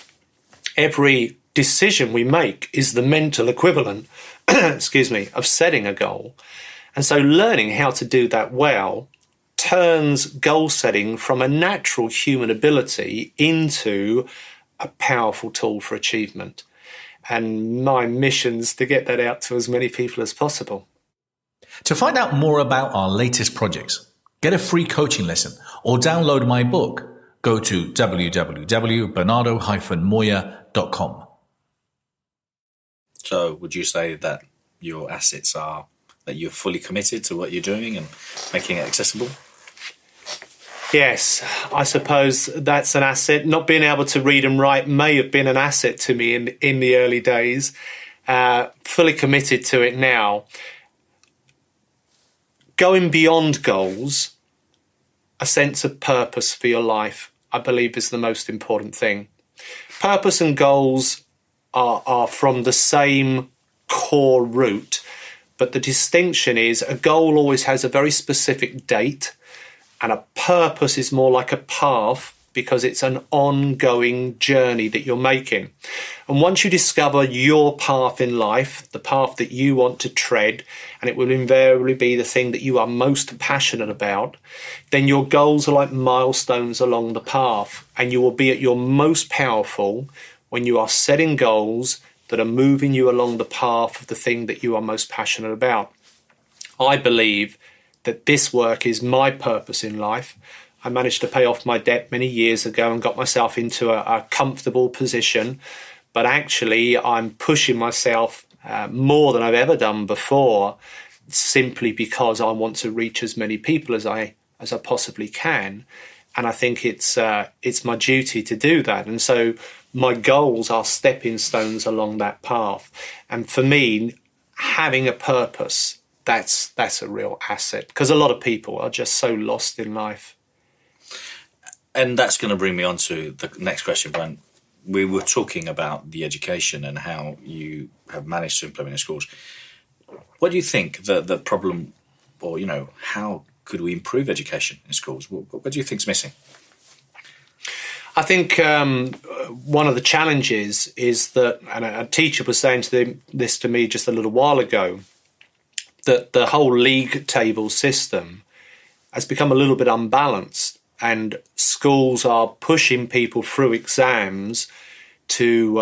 Every decision we make is the mental equivalent, of setting a goal. And so learning how to do that well turns goal setting from a natural human ability into a powerful tool for achievement. And my mission's to get that out to as many people as possible. To find out more about our latest projects, get a free coaching lesson, or download my book, go to www.bernardo-moya.com. So would you say that your assets are that you're fully committed to what you're doing and making it accessible? Yes, I suppose that's an asset. Not being able to read and write may have been an asset to me in the early days. Fully committed to it now. Going beyond goals, a sense of purpose for your life, I believe, is the most important thing. Purpose and goals are from the same core root, but the distinction is a goal always has a very specific date, and a purpose is more like a path, because it's an ongoing journey that you're making. And once you discover your path in life, the path that you want to tread, and it will invariably be the thing that you are most passionate about, then your goals are like milestones along the path, and you will be at your most powerful when you are setting goals that are moving you along the path of the thing that you are most passionate about. I believe that this work is my purpose in life. I managed to pay off my debt many years ago and got myself into a comfortable position, but actually I'm pushing myself more than I've ever done before, simply because I want to reach as many people as I possibly can. And I think it's my duty to do that. And so my goals are stepping stones along that path. And for me, having a purpose, that's a real asset, because a lot of people are just so lost in life. And that's going to bring me on to the next question, Brian. We were talking about the education and how you have managed to implement in schools. What do you think the problem, or, how could we improve education in schools? What do you think's missing? I think one of the challenges is that, and a teacher was saying this to me just a little while ago, that the whole league table system has become a little bit unbalanced, and schools are pushing people through exams to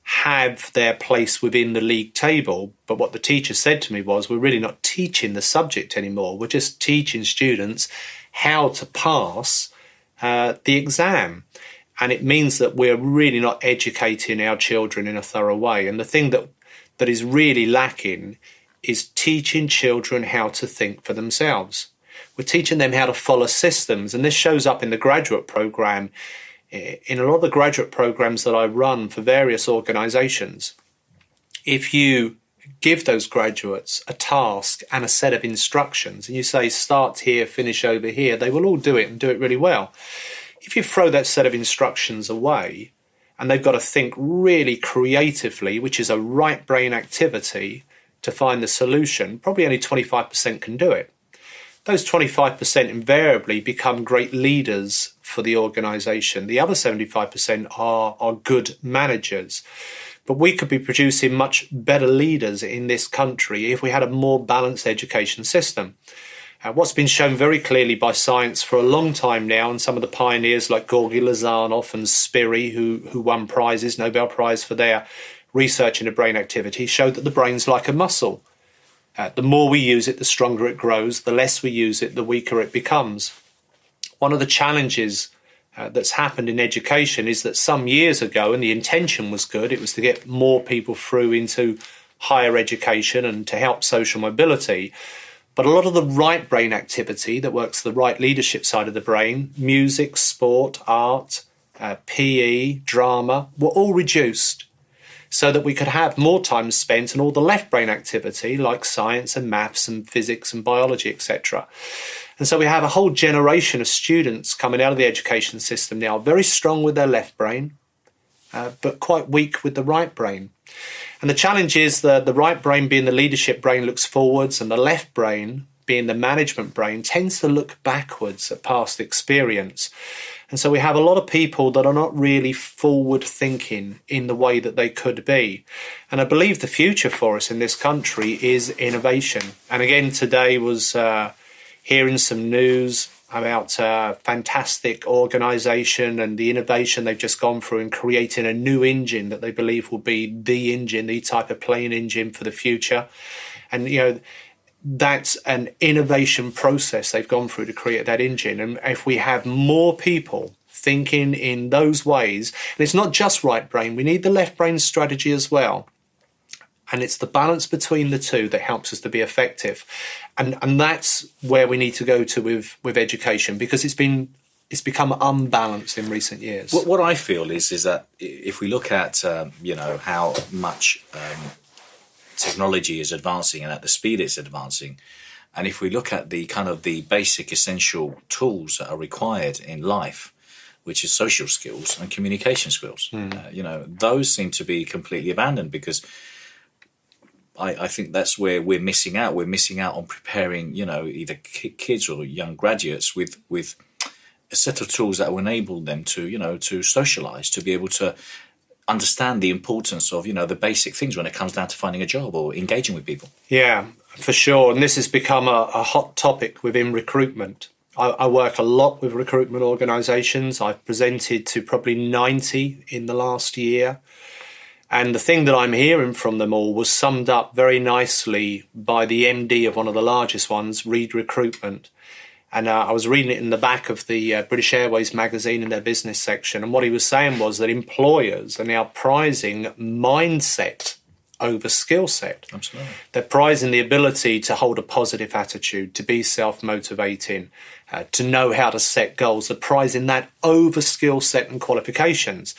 have their place within the league table. But what the teacher said to me was, we're really not teaching the subject anymore. We're just teaching students how to pass the exam. And it means that we're really not educating our children in a thorough way. And the thing that is really lacking is teaching children how to think for themselves. We're teaching them how to follow systems. And this shows up in the graduate program in a lot of the graduate programs that I run for various organizations, if you give those graduates a task and a set of instructions, and you say, start here, finish over here, they will all do it and do it really well. If you throw that set of instructions away and they've got to think really creatively, which is a right brain activity, to find the solution, probably only 25% can do it. Those 25% invariably become great leaders for the organization. The other 75% are good managers. But we could be producing much better leaders in this country if we had a more balanced education system. What's been shown very clearly by science for a long time now, and some of the pioneers like Georgy Lazarov and Spiri, who won prizes, Nobel Prize for their research into brain activity, showed that the brain's like a muscle. The more we use it, the stronger it grows. The less we use it, the weaker it becomes. One of the challenges that's happened in education is that some years ago, and the intention was good, it was to get more people through into higher education and to help social mobility. But a lot of the right brain activity that works the right leadership side of the brain, music, sport, art, PE, drama, were all reduced so that we could have more time spent on all the left brain activity like science and maths and physics and biology, etc. And so we have a whole generation of students coming out of the education system now, very strong with their left brain, but quite weak with the right brain. And the challenge is that the right brain, being the leadership brain, looks forwards, and the left brain, being the management brain, tends to look backwards at past experience. And so we have a lot of people that are not really forward thinking in the way that they could be. And I believe the future for us in this country is innovation. And again, today was hearing some news about a fantastic organisation and the innovation they've just gone through in creating a new engine that they believe will be the engine, the type of plane engine for the future. And, you know, that's an innovation process they've gone through to create that engine. And if we have more people thinking in those ways, and it's not just right brain, we need the left brain strategy as well. And it's the balance between the two that helps us to be effective. And that's where we need to go to with education, because it's become unbalanced in recent years. What I feel is that if we look at how much technology is advancing and at the speed it's advancing, and if we look at the kind of the basic essential tools that are required in life, which is social skills and communication skills, those seem to be completely abandoned, because I think that's where we're missing out. We're missing out on preparing, either kids or young graduates with a set of tools that will enable them to, to socialise, to be able to understand the importance of, the basic things when it comes down to finding a job or engaging with people. Yeah, for sure. And this has become a hot topic within recruitment. I work a lot with recruitment organisations. I've presented to probably 90 in the last year. And the thing that I'm hearing from them all was summed up very nicely by the MD of one of the largest ones, Reed Recruitment. And I was reading it in the back of the British Airways magazine in their business section. And what he was saying was that employers are now prizing mindset over skill set. Absolutely. They're prizing the ability to hold a positive attitude, to be self-motivating, to know how to set goals. They're prizing that over skill set and qualifications.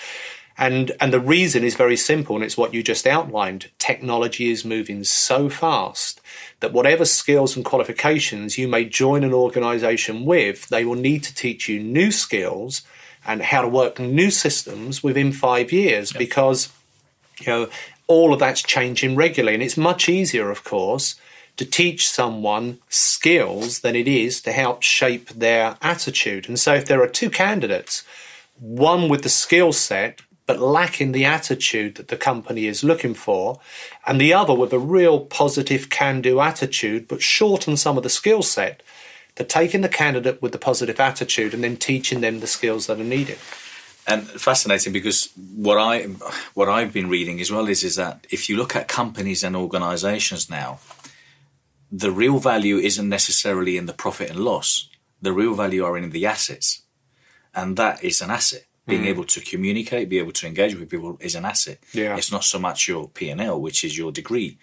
And the reason is very simple, and it's what you just outlined. Technology is moving so fast that whatever skills and qualifications you may join an organisation with, they will need to teach you new skills and how to work new systems within 5 years, because all of that's changing regularly. And it's much easier, of course, to teach someone skills than it is to help shape their attitude. And so if there are two candidates, one with the skill set but lacking the attitude that the company is looking for, and the other with a real positive can-do attitude but short on some of the skill set, they're taking the candidate with the positive attitude and then teaching them the skills that are needed. And fascinating, because what I've been reading as well is that if you look at companies and organisations now, the real value isn't necessarily in the profit and loss. The real value are in the assets, and that is an asset. Being able to communicate, be able to engage with people is an asset. Yeah. It's not so much your P&L, which is your degree.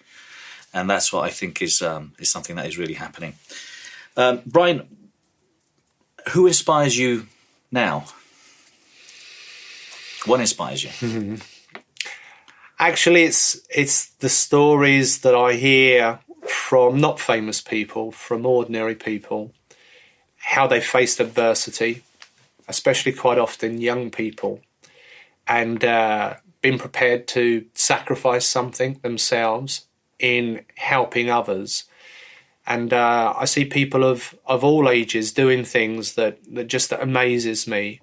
And that's what I think is something that is really happening. Brian, who inspires you now? What inspires you? Actually, it's the stories that I hear from not famous people, from ordinary people, how they faced adversity, especially quite often young people, and been prepared to sacrifice something themselves in helping others. And I see people of all ages doing things that just amazes me.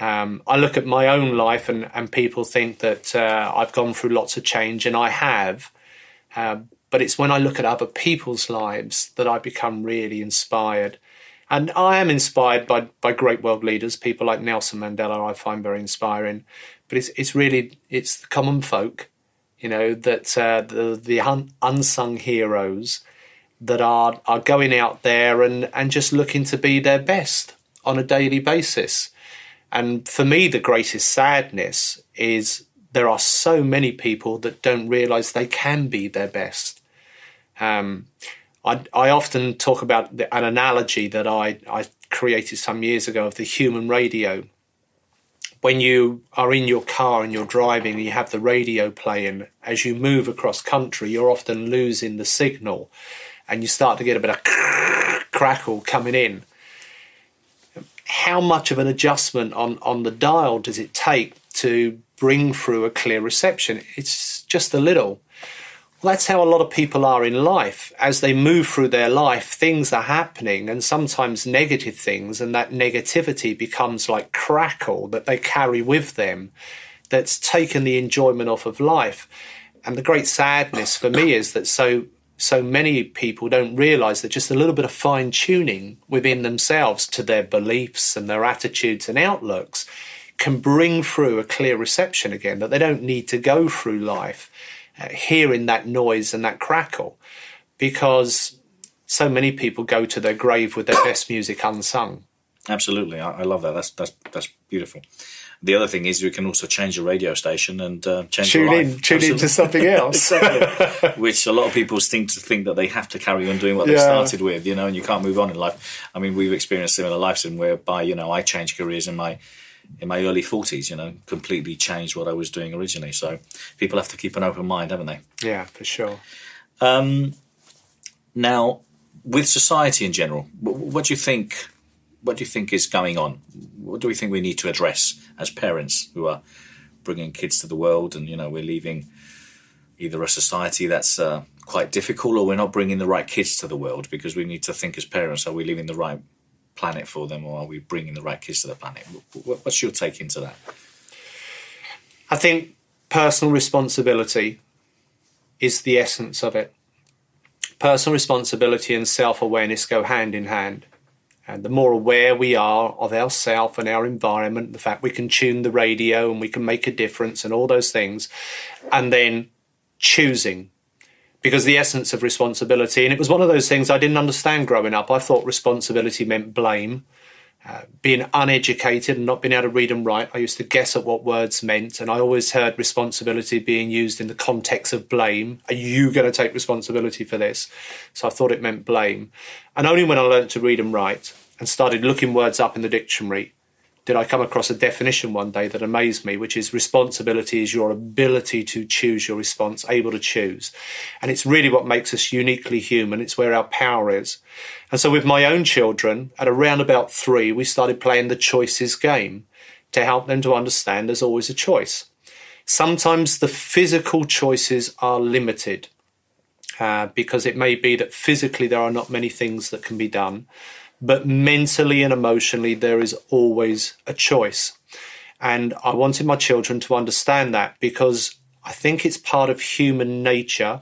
I look at my own life and people think that I've gone through lots of change, and I have. But it's when I look at other people's lives that I become really inspired. And I am inspired by great world leaders, people like Nelson Mandela I find very inspiring. But it's the common folk, that the unsung heroes that are going out there and just looking to be their best on a daily basis. And for me, the greatest sadness is there are so many people that don't realise they can be their best. I often talk about an analogy that I created some years ago of the human radio. When you are in your car and you're driving and you have the radio playing, as you move across country, you're often losing the signal and you start to get a bit of crackle coming in. How much of an adjustment on the dial does it take to bring through a clear reception? It's just a little. Well, that's how a lot of people are in life. As they move through their life, things are happening, and sometimes negative things, and that negativity becomes like crackle that they carry with them that's taken the enjoyment off of life. And the great sadness for me is that so many people don't realise that just a little bit of fine-tuning within themselves to their beliefs and their attitudes and outlooks can bring through a clear reception again, that they don't need to go through life hearing that noise and that crackle, because so many people go to their grave with their best music unsung. Absolutely, I love that. That's beautiful. The other thing is we can also change the radio station and change your life. Tune into something else. Exactly. Which a lot of people seem to think that they have to carry on doing what they started with, and you can't move on in life. I mean, we've experienced similar lives whereby, I changed careers in my early 40s, completely changed what I was doing originally. So people have to keep an open mind, haven't they? Yeah, for sure. Now, with society in general, what do you think? What do you think is going on? What do we think we need to address as parents who are bringing kids to the world, and we're leaving either a society that's quite difficult, or we're not bringing the right kids to the world? Because we need to think as parents: are we leaving the right planet for them, or are we bringing the right kids to the planet? What's your take into that? I think personal responsibility is the essence of it. Personal responsibility and self-awareness go hand in hand. And the more aware we are of ourselves and our environment, the fact we can tune the radio and we can make a difference and all those things, and then choosing. Because the essence of responsibility, and it was one of those things I didn't understand growing up. I thought responsibility meant blame. Being uneducated and not being able to read and write, I used to guess at what words meant, and I always heard responsibility being used in the context of blame. Are you going to take responsibility for this? So I thought it meant blame. And only when I learned to read and write and started looking words up in the dictionary did I come across a definition one day that amazed me, which is responsibility is your ability to choose your response, able to choose. And it's really what makes us uniquely human. It's where our power is. And so with my own children, at around about 3, we started playing the choices game to help them to understand there's always a choice. Sometimes the physical choices are limited because it may be that physically there are not many things that can be done. But mentally and emotionally, there is always a choice. And I wanted my children to understand that, because I think it's part of human nature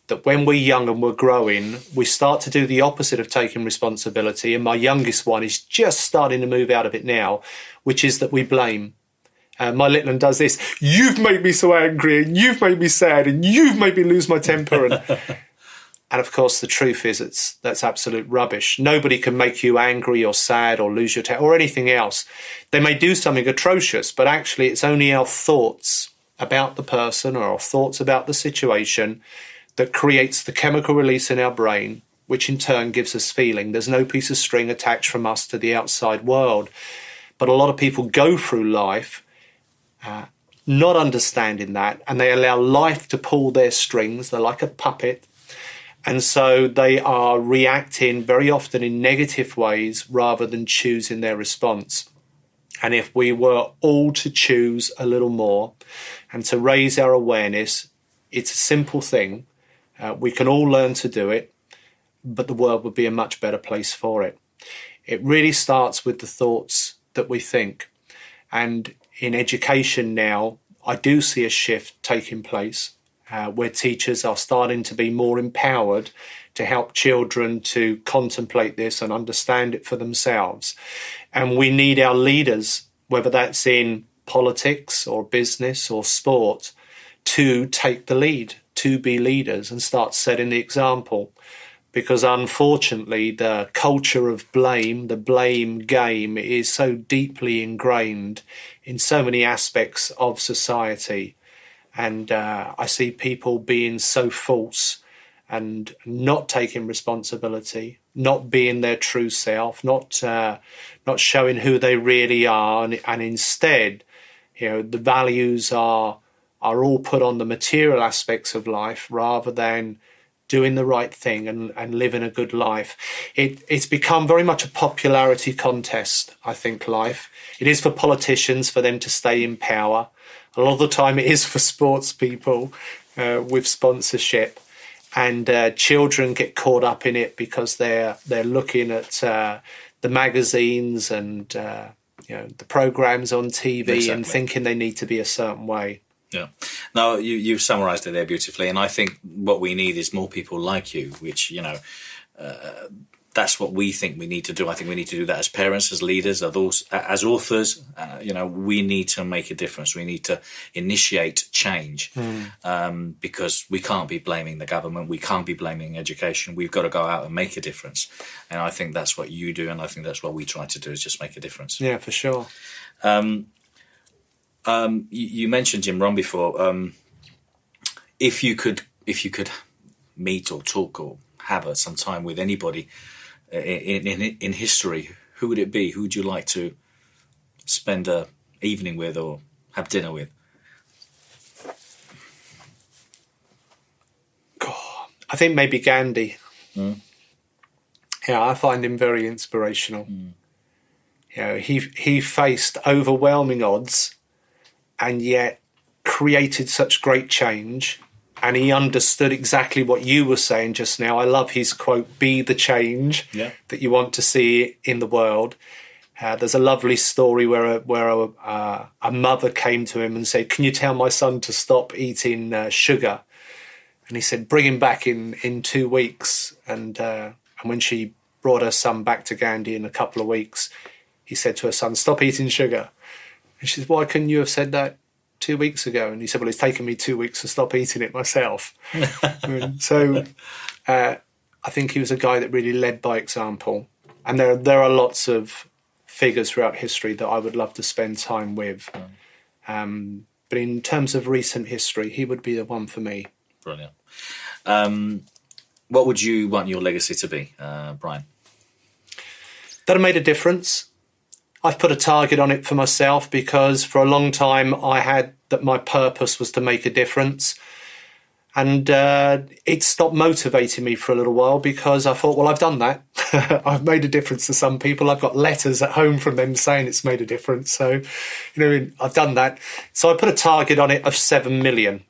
that when we're young and we're growing, we start to do the opposite of taking responsibility. And my youngest one is just starting to move out of it now, which is that we blame. My little one does this: you've made me so angry, and you've made me sad, and you've made me lose my temper. And of course, the truth is that's absolute rubbish. Nobody can make you angry or sad or lose your temper or anything else. They may do something atrocious, but actually it's only our thoughts about the person or our thoughts about the situation that creates the chemical release in our brain, which in turn gives us feeling. There's no piece of string attached from us to the outside world. But a lot of people go through life not understanding that, and they allow life to pull their strings. They're like a puppet. And so they are reacting very often in negative ways rather than choosing their response. And if we were all to choose a little more and to raise our awareness, it's a simple thing. We can all learn to do it, but the world would be a much better place for it. It really starts with the thoughts that we think. And in education now, I do see a shift taking place where teachers are starting to be more empowered to help children to contemplate this and understand it for themselves. And we need our leaders, whether that's in politics or business or sport, to take the lead, to be leaders and start setting the example. Because unfortunately, the culture of blame, the blame game, is so deeply ingrained in so many aspects of society. And I see people being so false and not taking responsibility, not being their true self, not showing who they really are, and instead, the values are all put on the material aspects of life rather than doing the right thing and living a good life. It's become very much a popularity contest, I think, life. It is for politicians, for them to stay in power. A lot of the time it is for sports people with sponsorship. And children get caught up in it because they're looking at the magazines and the programs on TV and thinking they need to be a certain way. Yeah. No, you've summarised it there beautifully, and I think what we need is more people like you, which, that's what we think we need to do. I think we need to do that as parents, as leaders, as authors. We need to make a difference. We need to initiate change because we can't be blaming the government. We can't be blaming education. We've got to go out and make a difference. And I think that's what you do, and I think that's what we try to do, is just make a difference. Yeah, for sure. You mentioned Jim Rohn before. If you could meet or talk or have some time with anybody in history, who would it be? Who would you like to spend an evening with or have dinner with? I think maybe Gandhi. Yeah, I find him very inspirational. He faced overwhelming odds and yet created such great change, and he understood exactly what you were saying just now. I love his quote, "Be the change that you want to see in the world." There's a lovely story where a mother came to him and said, "Can you tell my son to stop eating sugar?" And he said, "Bring him back in 2 weeks." And when she brought her son back to Gandhi in a couple of weeks, he said to her son, "Stop eating sugar." And she said, "Why couldn't you have said that 2 weeks ago?" And he said, "Well, it's taken me 2 weeks to stop eating it myself." So I think he was a guy that really led by example. And there are lots of figures throughout history that I would love to spend time with. But in terms of recent history, he would be the one for me. Brilliant. What would you want your legacy to be, Brian? That I made a difference. I've put a target on it for myself because for a long time I had that my purpose was to make a difference. And it stopped motivating me for a little while because I thought, well, I've done that. I've made a difference to some people. I've got letters at home from them saying it's made a difference. So, I've done that. So I put a target on it of 7 million.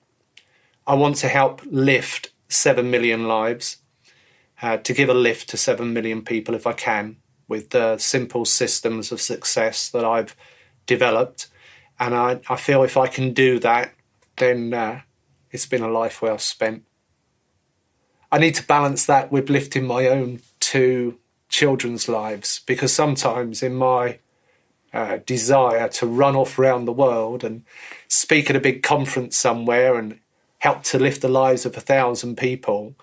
I want to help lift 7 million lives, to give a lift to 7 million people if I can, with the simple systems of success that I've developed. And I feel if I can do that, then it's been a life well spent. I need to balance that with lifting my own 2 children's lives, because sometimes in my desire to run off around the world and speak at a big conference somewhere and help to lift the lives of 1,000 people,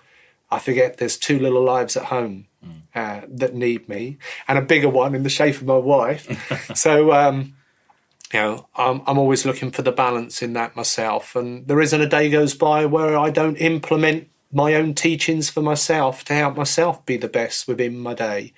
I forget there's 2 little lives at home that need me, and a bigger one in the shape of my wife. So, I'm always looking for the balance in that myself. And there isn't a day goes by where I don't implement my own teachings for myself to help myself be the best within my day.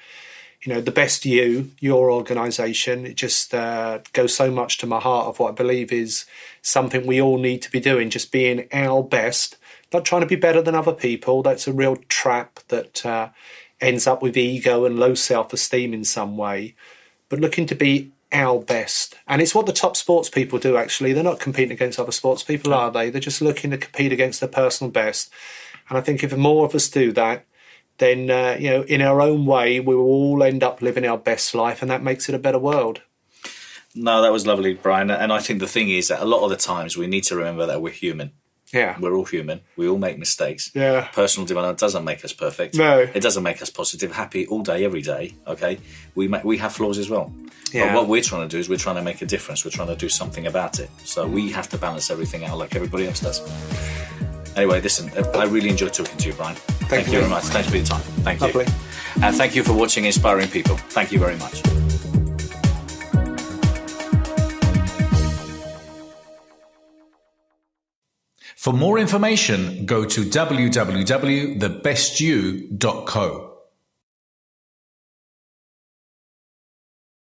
the best you, your organisation. It just goes so much to my heart of what I believe is something we all need to be doing, just being our best, not trying to be better than other people. That's a real trap that ends up with ego and low self-esteem in some way, but looking to be our best. And it's what the top sports people do, actually. They're not competing against other sports people, are they? They're just looking to compete against their personal best. And I think if more of us do that, then, in our own way, we will all end up living our best life, and that makes it a better world. No, that was lovely, Brian. And I think the thing is that a lot of the times we need to remember that we're human. Yeah. We're all human. We all make mistakes. Yeah. Personal development doesn't make us perfect. No. It doesn't make us positive, happy all day, every day. Okay. We have flaws as well. Yeah. But what we're trying to do is we're trying to make a difference. We're trying to do something about it. So we have to balance everything out like everybody else does. Anyway, listen, I really enjoyed talking to you, Brian. Thank you very much. Thanks for your time. Thank you. Lovely. And thank you for watching Inspiring People. Thank you very much. For more information, go to www.thebestyou.co.